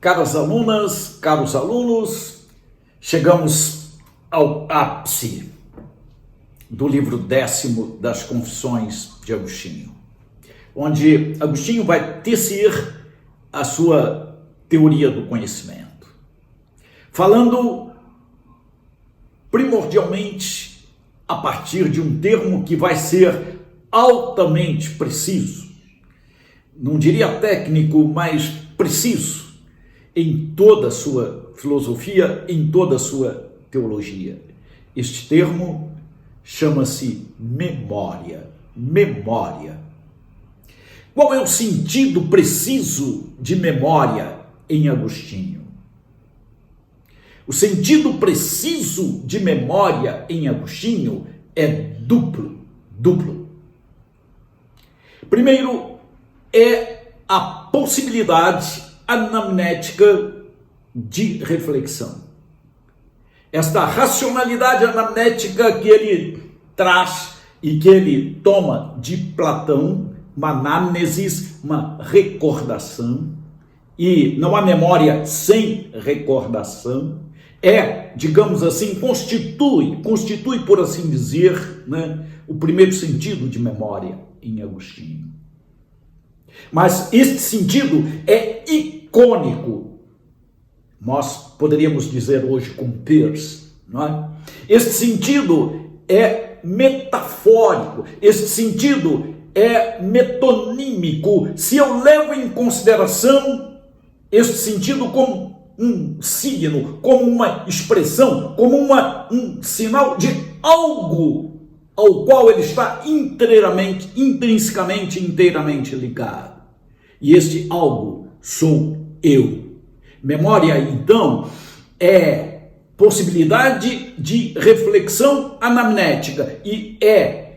Caras alunas, caros alunos, chegamos ao ápice do livro 10º das Confissões de Agostinho, onde Agostinho vai tecer a sua teoria do conhecimento, falando primordialmente a partir de um termo que vai ser altamente preciso, não diria técnico, mas preciso, em toda a sua filosofia, em toda a sua teologia. Este termo chama-se memória. Memória. Qual é o sentido preciso de memória em Agostinho? O sentido preciso de memória em Agostinho é duplo. Primeiro, é a possibilidade anamnética de reflexão. Esta racionalidade anamnética que ele traz e que ele toma de Platão, uma anamnesis, uma recordação, e não há memória sem recordação, digamos assim, constitui, por assim dizer, né, o primeiro sentido de memória em Agostinho. Mas este sentido é icônico, nós poderíamos dizer hoje com Peirce, não é? Este sentido é metafórico, este sentido é metonímico, se eu levo em consideração este sentido como um signo, como uma expressão, como um sinal de algo ao qual ele está intrinsecamente, inteiramente ligado. E este algo sou eu. Memória, então, é possibilidade de reflexão anamnética e é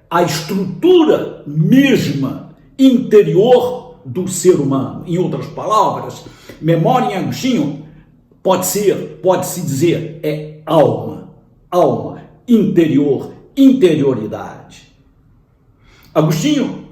a estrutura mesma interior do ser humano. Em outras palavras, memória em Agostinho pode-se dizer, é alma, interior, interioridade. Agostinho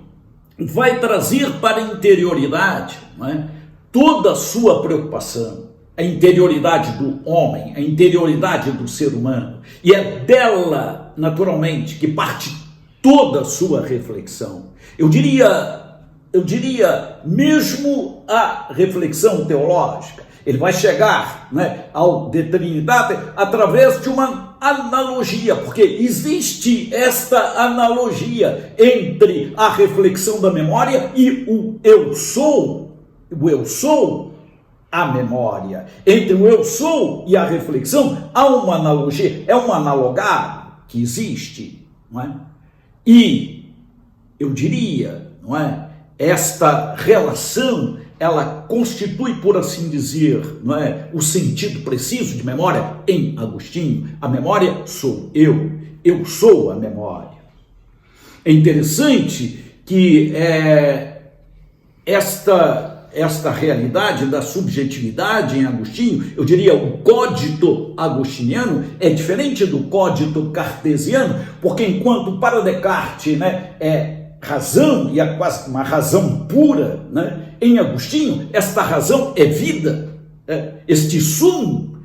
vai trazer para a interioridade, não é, toda a sua preocupação, a interioridade do homem, a interioridade do ser humano, e é dela, naturalmente, que parte toda a sua reflexão. Eu diria mesmo a reflexão teológica. Ele vai chegar, né, ao De Trinitate através de uma analogia, porque existe esta analogia entre a reflexão da memória e o eu sou, a memória. Entre o eu sou e a reflexão há uma analogia, é um analogado que existe, não é? E eu diria, não é, esta relação, ela constitui, por assim dizer, não é, o sentido preciso de memória em Agostinho. A memória sou eu sou a memória. É interessante que esta realidade da subjetividade em Agostinho, eu diria o cogito agostiniano, é diferente do cogito cartesiano, porque enquanto para Descartes, né, é razão, e é quase uma razão pura, né, em Agostinho, esta razão é vida, este sum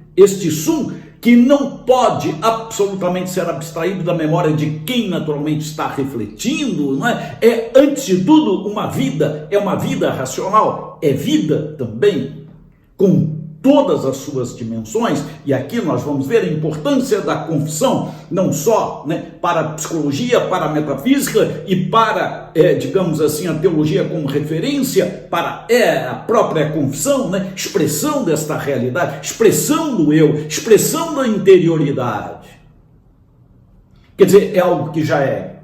que não pode absolutamente ser abstraído da memória de quem naturalmente está refletindo, não é? É, antes de tudo, uma vida, é uma vida racional, é vida também, com todas as suas dimensões, e aqui nós vamos ver a importância da confissão, não só, né, para a psicologia, para a metafísica e para, digamos assim, a teologia como referência, para a própria confissão, né, expressão desta realidade, expressão do eu, expressão da interioridade. Quer dizer, é algo que já é,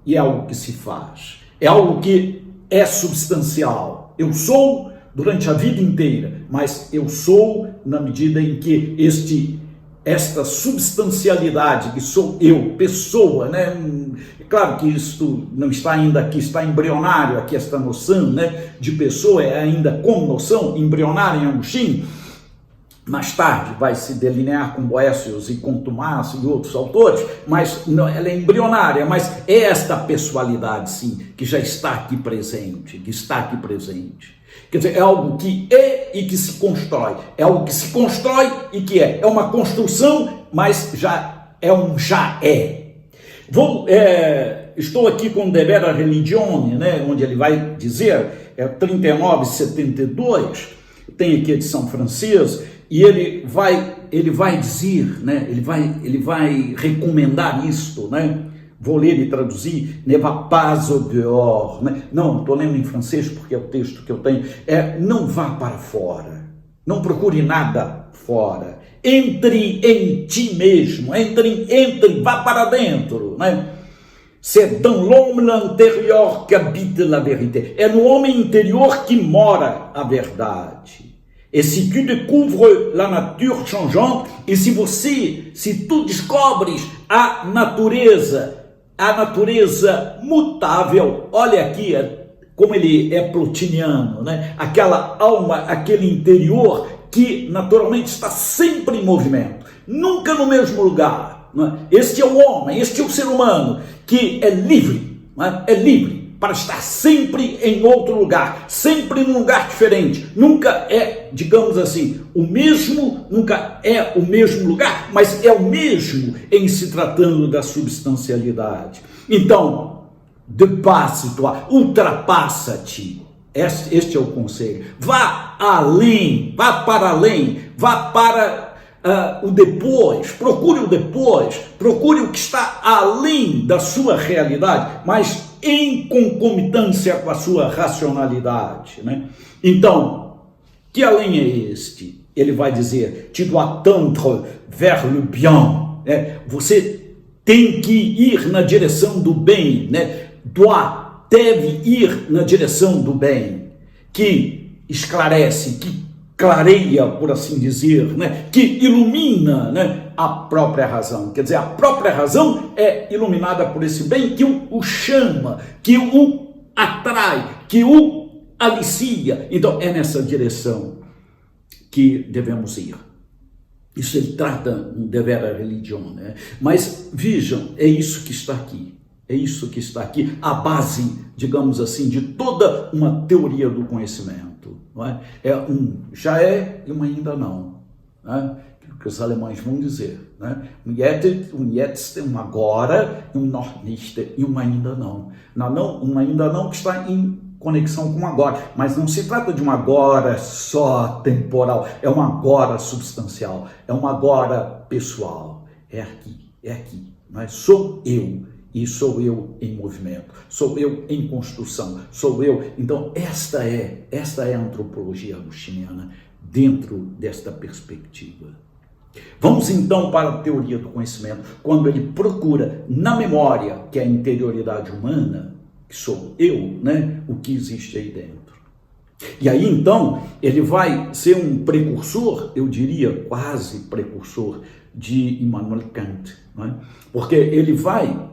e é algo que se faz, é algo que é substancial. Eu sou durante a vida inteira, mas eu sou na medida em que esta substancialidade que sou eu, pessoa, né? É claro que isto não está ainda aqui, está embrionário aqui, esta noção, né, de pessoa é ainda com noção embrionária em Agostinho. Mais tarde vai se delinear com Boécios e com Tomás e outros autores, mas não, ela é embrionária, mas é esta pessoalidade, sim, que já está aqui presente, Quer dizer, é algo que é e que se constrói. É algo que se constrói e que é. É uma construção, mas já é um já é. Estou aqui com De Vera Religione, né, onde ele vai dizer, 39,72, tem aqui a edição francesa, e ele vai dizer, né, ele vai recomendar isto, né? Vou ler e traduzir, ne va pas au dehors, né? Não, estou lendo em francês porque é o texto que eu tenho, não vá para fora, não procure nada fora, entre em ti mesmo, entre, vá para dentro, né? C'est dans l'homme intérieur qu'habite la vérité, é no homem interior que mora a verdade. E se tu découvres la nature changeante, e se tu descobres a natureza mutável, olha aqui como ele é plotiniano, né? Aquela alma, aquele interior que naturalmente está sempre em movimento, nunca no mesmo lugar, né? Este é o homem, este é o ser humano que é livre, né? É livre para estar sempre em outro lugar, sempre num lugar diferente, nunca é, digamos assim, o mesmo, nunca é o mesmo lugar, mas é o mesmo em se tratando da substancialidade. Então, dépasse-toi, ultrapassa-te, este é o conselho, vá além, vá para além, vá para o depois, procure o que está além da sua realidade, mas em concomitância com a sua racionalidade, né? Então, que além é este? Ele vai dizer, tu dois tendre vers le bien, né? Você tem que ir na direção do bem, né? Deve ir na direção do bem, que esclarece, que clareia, por assim dizer, né? Que ilumina, né? A própria razão. Quer dizer, a própria razão é iluminada por esse bem que o chama, que o atrai, que o alicia. Então, é nessa direção que devemos ir. Isso ele trata um De Vera Religione, né? Mas vejam, é isso que está aqui. É isso que está aqui, a base, digamos assim, de toda uma teoria do conhecimento. Não é? É um já é e um ainda não. Né? Que os alemães vão dizer, né? Um jetzt, um agora, um noch nicht e um ainda não. Um ainda não que está em conexão com um agora, mas não se trata de um agora só temporal, é um agora substancial, é um agora pessoal, é aqui, mas sou eu, e sou eu em movimento, sou eu em construção, sou eu. Então esta é a antropologia agostiniana dentro desta perspectiva. Vamos então para a teoria do conhecimento, quando ele procura na memória, que é a interioridade humana, que sou eu, né, o que existe aí dentro. E aí então ele vai ser um precursor, eu diria quase precursor de Immanuel Kant, né? Porque ele vai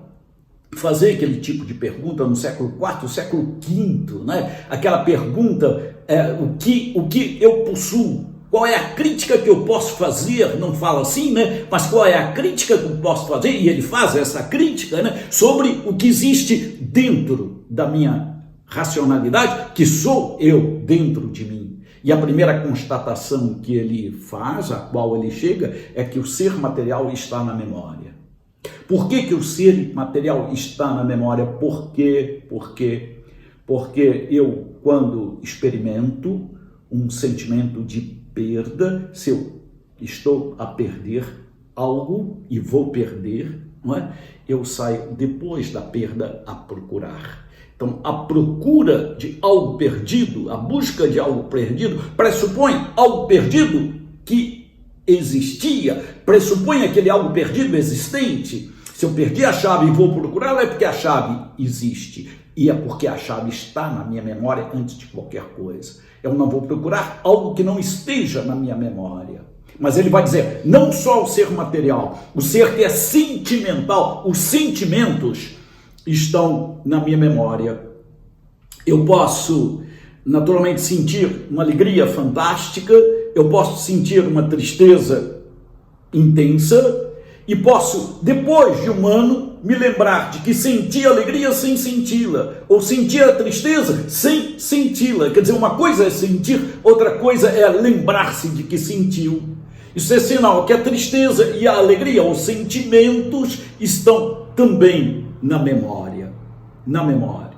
fazer aquele tipo de pergunta no século IV, século V, né? Aquela pergunta, o que eu possuo? Qual é a crítica que eu posso fazer? Não fala assim, né? Mas qual é a crítica que eu posso fazer? E ele faz essa crítica, né? Sobre o que existe dentro da minha racionalidade, que sou eu dentro de mim. E a primeira constatação que ele faz, a qual ele chega, é que o ser material está na memória. Por que o ser material está na memória? Por quê? Porque eu, quando experimento um sentimento de perda, se eu estou a perder algo e vou perder, não é? Eu saio depois da perda a procurar. Então, a procura de algo perdido, a busca de algo perdido, pressupõe algo perdido que existia, pressupõe aquele algo perdido existente. Se eu perdi a chave e vou procurá-la, é porque a chave existe. E é porque a chave está na minha memória antes de qualquer coisa. Eu não vou procurar algo que não esteja na minha memória. Mas ele vai dizer, não só o ser material, o ser que é sentimental, os sentimentos estão na minha memória. Eu posso, naturalmente, sentir uma alegria fantástica, eu posso sentir uma tristeza intensa, e posso, depois de um ano, me lembrar de que senti alegria sem senti-la, ou sentir a tristeza sem senti-la. Quer dizer, uma coisa é sentir, outra coisa é lembrar-se de que sentiu. Isso é sinal que a tristeza e a alegria, os sentimentos, estão também na memória. Na memória.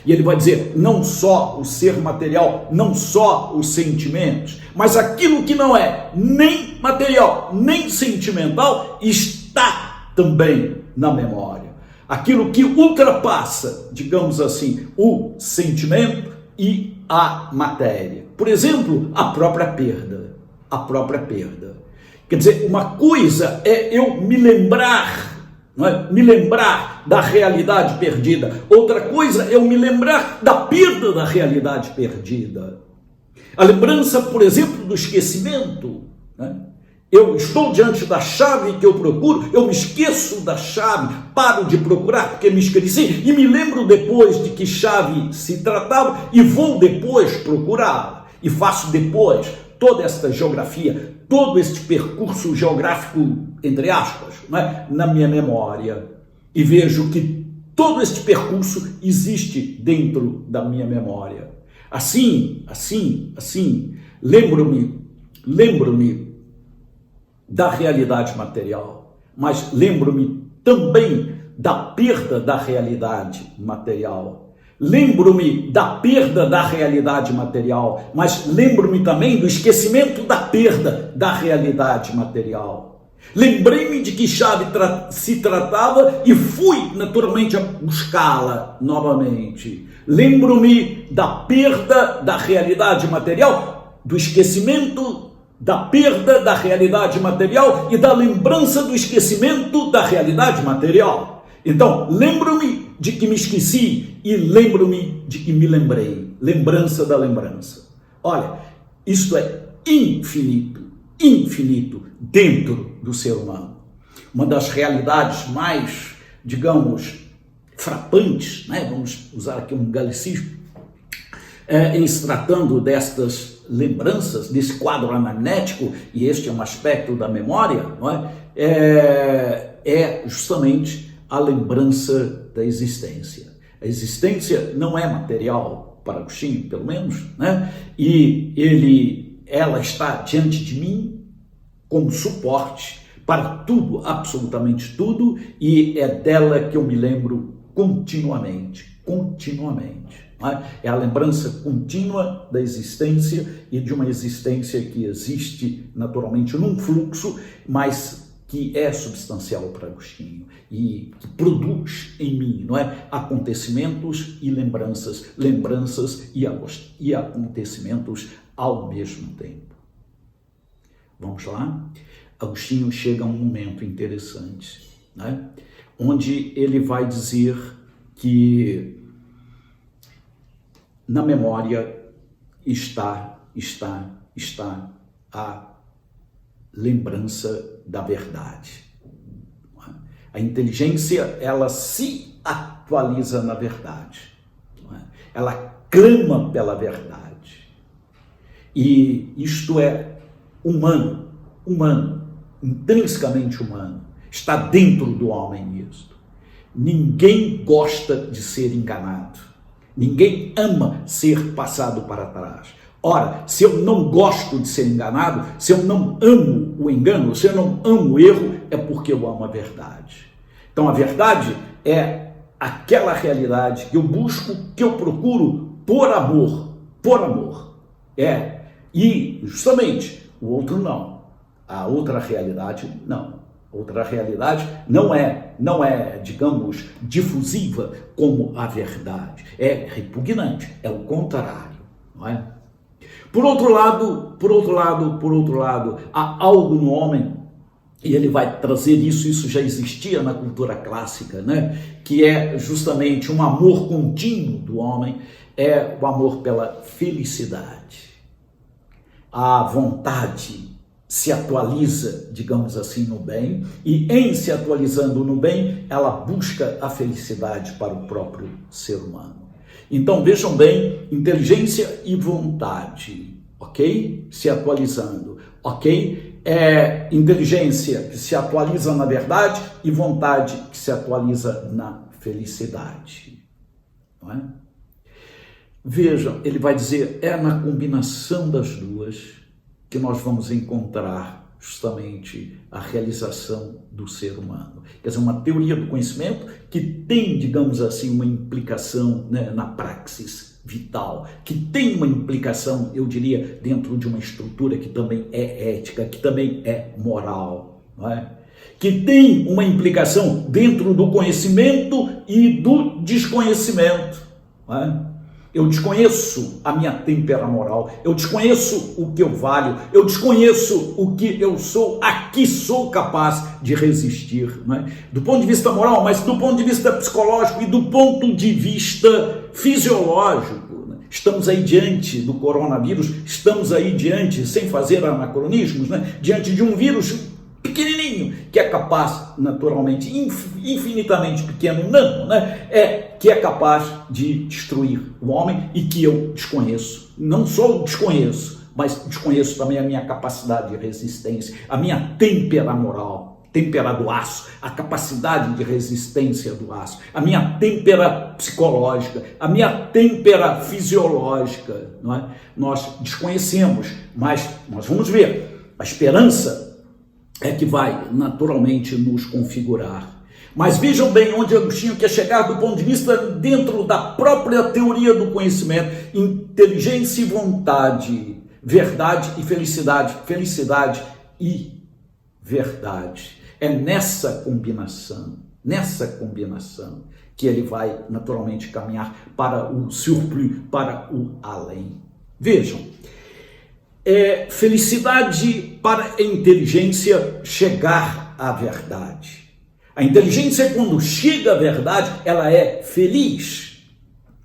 E ele vai dizer, não só o ser material, não só os sentimentos, mas aquilo que não é nem material, nem sentimental, está também na memória. Aquilo que ultrapassa, digamos assim, o sentimento e a matéria. Por exemplo, a própria perda. A própria perda. Quer dizer, uma coisa é eu me lembrar, não é? Me lembrar da realidade perdida. Outra coisa é eu me lembrar da perda da realidade perdida. A lembrança, por exemplo, do esquecimento. Né? Eu estou diante da chave que eu procuro, eu me esqueço da chave, paro de procurar porque me esqueci e me lembro depois de que chave se tratava e vou depois procurar e faço depois toda esta geografia, todo este percurso geográfico, entre aspas, né, na minha memória, e vejo que todo este percurso existe dentro da minha memória. Assim, lembro-me da realidade material, mas lembro-me também da perda da realidade material. Lembro-me da perda da realidade material, mas lembro-me também do esquecimento da perda da realidade material. Lembrei-me de que chave se tratava e fui naturalmente a buscá-la novamente. Lembro-me da perda da realidade material, do esquecimento da perda da realidade material e da lembrança do esquecimento da realidade material. Então, lembro-me de que me esqueci e lembro-me de que me lembrei. Lembrança da lembrança. Olha, isto é infinito dentro do ser humano. Uma das realidades mais, digamos, frapantes, né? Vamos usar aqui um galicismo, em se tratando destas lembranças, desse quadro anamnético, e este é um aspecto da memória, não é? É justamente a lembrança da existência. A existência não é material, para Agostinho, pelo menos, né? E ela está diante de mim como suporte para tudo, absolutamente tudo, e é dela que eu me lembro continuamente. Não é? É a lembrança contínua da existência e de uma existência que existe naturalmente num fluxo, mas que é substancial para Agostinho e que produz em mim, não é? Acontecimentos e lembranças e acontecimentos ao mesmo tempo. Vamos lá? Agostinho chega a um momento interessante, né? Onde ele vai dizer que na memória está a lembrança da verdade. A inteligência, ela se atualiza na verdade. Ela clama pela verdade. E isto é humano, intrinsecamente humano. Está dentro do homem isto. Ninguém gosta de ser enganado. Ninguém ama ser passado para trás. Ora, se eu não gosto de ser enganado, se eu não amo o engano, se eu não amo o erro, é porque eu amo a verdade. Então a verdade é aquela realidade que eu busco, que eu procuro por amor. E justamente o outro não. A outra realidade não. Outra realidade não é, digamos, difusiva como a verdade. É repugnante, é o contrário, não é? Por outro lado, há algo no homem, e ele vai trazer isso já existia na cultura clássica, né? Que é justamente um amor contínuo do homem, é o amor pela felicidade. A vontade se atualiza, digamos assim, no bem, e em se atualizando no bem, ela busca a felicidade para o próprio ser humano. Então, vejam bem, inteligência e vontade, ok? Se atualizando, ok? é inteligência que se atualiza na verdade e vontade que se atualiza na felicidade. Não é? Vejam, ele vai dizer, é na combinação das duas que nós vamos encontrar justamente a realização do ser humano. Quer dizer, uma teoria do conhecimento que tem, digamos assim, uma implicação, né, na praxis vital, que tem uma implicação, eu diria, dentro de uma estrutura que também é ética, que também é moral, não é? Que tem uma implicação dentro do conhecimento e do desconhecimento, não é? Eu desconheço a minha têmpera moral, eu desconheço o que eu valho, eu desconheço o que eu sou, a que sou capaz de resistir, não é? Do ponto de vista moral, mas do ponto de vista psicológico e do ponto de vista fisiológico. Né? Estamos aí diante do coronavírus, estamos aí diante, sem fazer anacronismos, né? Diante de um vírus pequenininho, que é capaz, naturalmente, infinitamente pequeno, não, né? Que é capaz de destruir o homem e que eu desconheço. Não só desconheço, mas desconheço também a minha capacidade de resistência, a minha têmpera moral, têmpera do aço, a capacidade de resistência do aço, a minha têmpera psicológica, a minha têmpera fisiológica, não é? Nós desconhecemos, mas nós vamos ver. A esperança é que vai naturalmente nos configurar. Mas vejam bem onde Agostinho quer chegar do ponto de vista dentro da própria teoria do conhecimento: inteligência e vontade, verdade e felicidade, felicidade e verdade. É nessa combinação que ele vai naturalmente caminhar para o surplus, para o além. Vejam, felicidade para a inteligência chegar à verdade. A inteligência, quando chega à verdade, ela é feliz.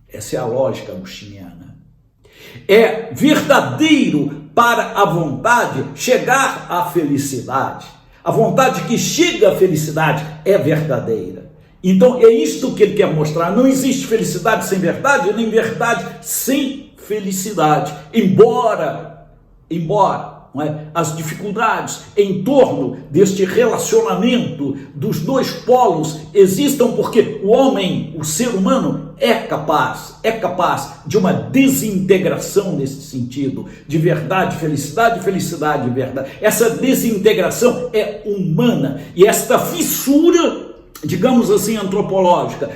Essa é a lógica agostiniana. É verdadeiro para a vontade chegar à felicidade. A vontade que chega à felicidade é verdadeira. Então é isto que ele quer mostrar. Não existe felicidade sem verdade, nem verdade sem felicidade. Embora não é, as dificuldades em torno deste relacionamento dos dois polos existam, porque o homem, o ser humano, é capaz de uma desintegração nesse sentido, de verdade, felicidade, verdade. Essa desintegração é humana, e esta fissura, digamos assim, antropológica,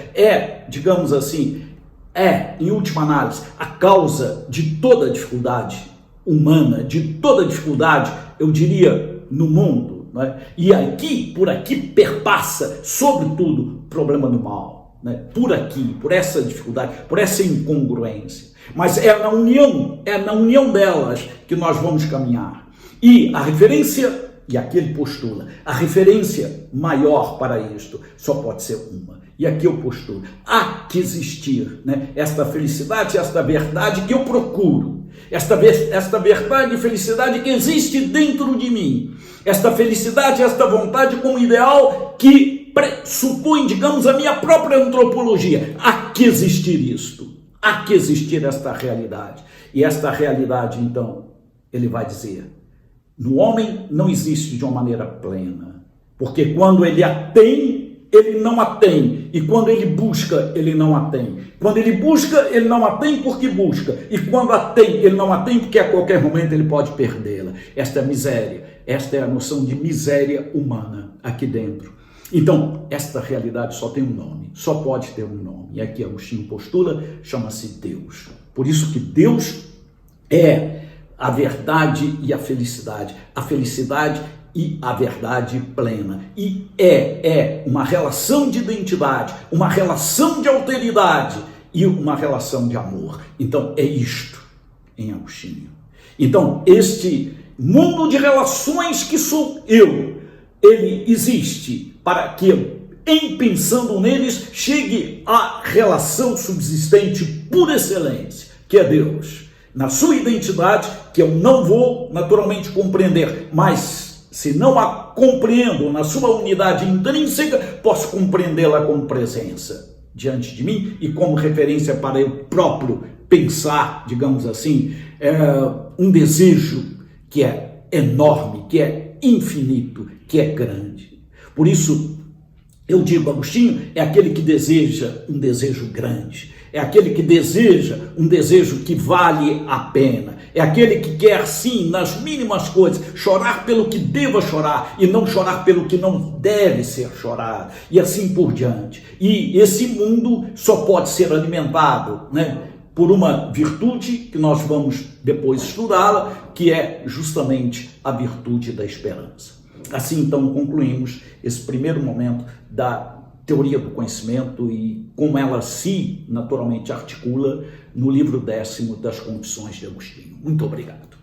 em última análise, a causa de toda a dificuldade humana, de toda dificuldade, eu diria, no mundo, não é? E por aqui perpassa, sobretudo, o problema do mal, né? Por aqui, por essa dificuldade, por essa incongruência. Mas é na união delas que nós vamos caminhar. E a referência, e aqui ele postula, a referência maior para isto só pode ser uma. E aqui eu postulo, há que existir, né, esta felicidade, esta verdade que eu procuro, esta verdade e felicidade que existe dentro de mim, esta felicidade, esta vontade como ideal que pressupõe, digamos, a minha própria antropologia. Há que existir isto, há que existir esta realidade. E esta realidade, então, ele vai dizer, no homem não existe de uma maneira plena, porque quando ele a tem, ele não a tem, e quando ele busca, ele não a tem. Quando ele busca, ele não a tem porque busca, e quando a tem, ele não a tem porque a qualquer momento ele pode perdê-la. Esta é a miséria, esta é a noção de miséria humana aqui dentro. Então, esta realidade só tem um nome, só pode ter um nome, e aqui Agostinho postula, chama-se Deus. Por isso que Deus é a verdade e a felicidade e a verdade plena. E é uma relação de identidade, uma relação de alteridade e uma relação de amor. Então é isto em Agostinho. Então este mundo de relações que sou eu, ele existe para que eu, em pensando neles, chegue à relação subsistente por excelência, que é Deus. Na sua identidade, que eu não vou naturalmente compreender, mas se não a compreendo na sua unidade intrínseca, posso compreendê-la como presença diante de mim e como referência para eu próprio pensar, digamos assim, um desejo que é enorme, que é infinito, que é grande. Por isso, eu digo, Agostinho é aquele que deseja um desejo grande, é aquele que deseja um desejo que vale a pena, é aquele que quer, sim, nas mínimas coisas, chorar pelo que deva chorar e não chorar pelo que não deve ser chorado, e assim por diante. E esse mundo só pode ser alimentado, né, por uma virtude que nós vamos depois estudá-la, que é justamente a virtude da esperança. Assim, então, concluímos esse primeiro momento da teoria do conhecimento e como ela se, naturalmente, articula no livro 10º das Confissões de Agostinho. Muito obrigado.